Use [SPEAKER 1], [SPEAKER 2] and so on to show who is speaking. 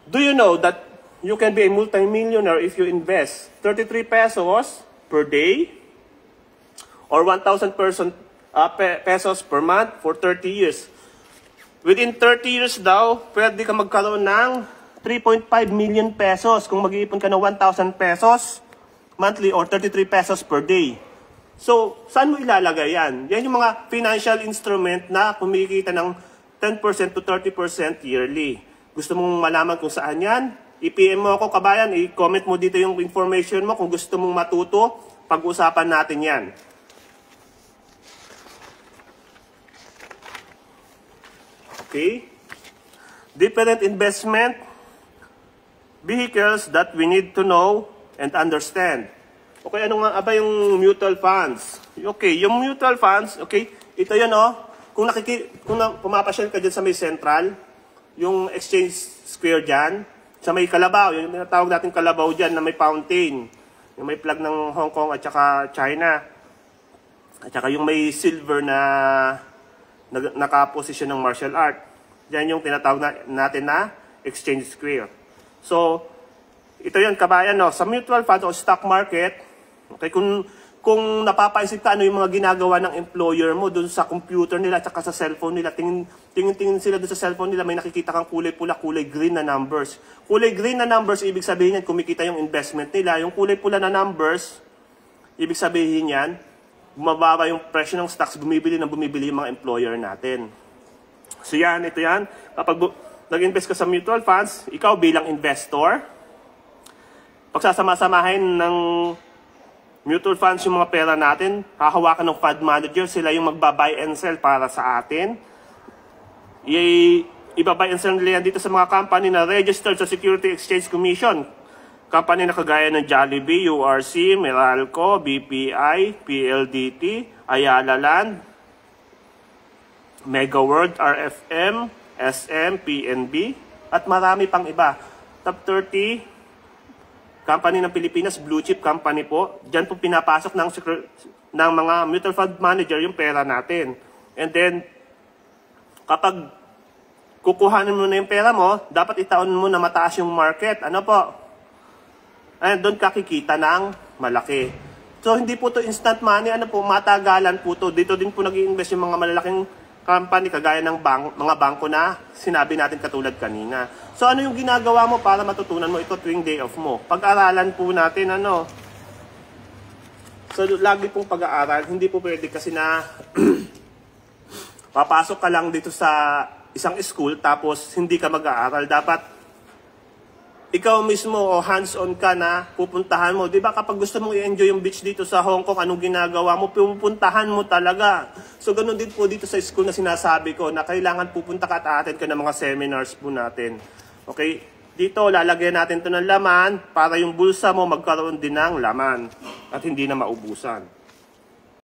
[SPEAKER 1] Do you know that you can be a multimillionaire if you invest 33 pesos per day or 1,000 pesos per month for 30 years? Within 30 years daw, pwede ka magkaroon ng 3.5 million pesos kung mag-iipon ka ng 1,000 pesos monthly or 33 pesos per day. So, saan mo ilalagay yan? Yan yung mga financial instrument na kumikita ng 10% to 30% yearly. Gusto mong malaman kung saan yan? I-PM mo ako, kabayan. I-comment mo dito yung information mo kung gusto mong matuto. Pag-usapan natin yan. Okay? Different investment vehicles that we need to know and understand. Okay, ano nga ba yung mutual funds? Okay, yung mutual funds, okay, ito yan Kung pumapasyal ka dyan sa may Central, yung Exchange Square dyan, sa may Kalabaw, yung tinatawag natin Kalabaw dyan na may fountain, yung may flag ng Hong Kong at saka China, at saka yung may silver na nakaposisyon ng martial art. Yan yung tinatawag natin na Exchange Square. So, ito yan, kabayan, sa mutual fund o stock market, okay, kung napapaisip ka ano yung mga ginagawa ng employer mo doon sa computer nila at saka sa cellphone nila, tingin sila doon sa cellphone nila, may nakikita kang kulay pula, kulay green na numbers. Kulay green na numbers, ibig sabihin yan, kumikita yung investment nila. Yung kulay pula na numbers, ibig sabihin yan, bumababa yung presyo ng stocks, bumibili yung mga employer natin. So yan, ito yan. Kapag nag-invest ka sa mutual funds, ikaw bilang investor, pagsasama-samahin ng mutual funds yung mga pera natin, hahawakan ng fund manager, sila yung magba-buy and sell para sa atin. Iba-buy and sell nila yan dito sa mga company na registered sa Security Exchange Commission. Company na kagaya ng Jollibee, URC, Meralco, BPI, PLDT, Ayala Land, Mega World, RFM, SM, PNB, at marami pang iba. Top 30 company ng Pilipinas, blue chip company po. Diyan po pinapasok ng mga mutual fund manager yung pera natin. And then, kapag kukuhanin mo na yung pera mo, dapat itaon mo na mataas yung market. Ano po? And doon kakikita ng malaki. So, hindi po to instant money. Ano po? Matagalan po to. Dito din po nag-i-invest yung mga malalaking company kagaya ng mga bangko na sinabi natin katulad kanina. So ano yung ginagawa mo para matutunan mo ito tuwing day off mo? Pag-aralan po natin So lagi pong pag-aaral, hindi po pwede kasi na papasok ka lang dito sa isang school tapos hindi ka mag-aaral. Dapat ikaw mismo o hands-on ka na pupuntahan mo. Diba kapag gusto mong i-enjoy yung beach dito sa Hong Kong, anong ginagawa mo? Pupuntahan mo talaga. So ganun din po dito sa school na sinasabi ko na kailangan pupunta ka at attend ka ng mga seminars po natin. Okay? Dito lalagyan natin to ng laman para yung bulsa mo magkaroon din ng laman at hindi na maubusan.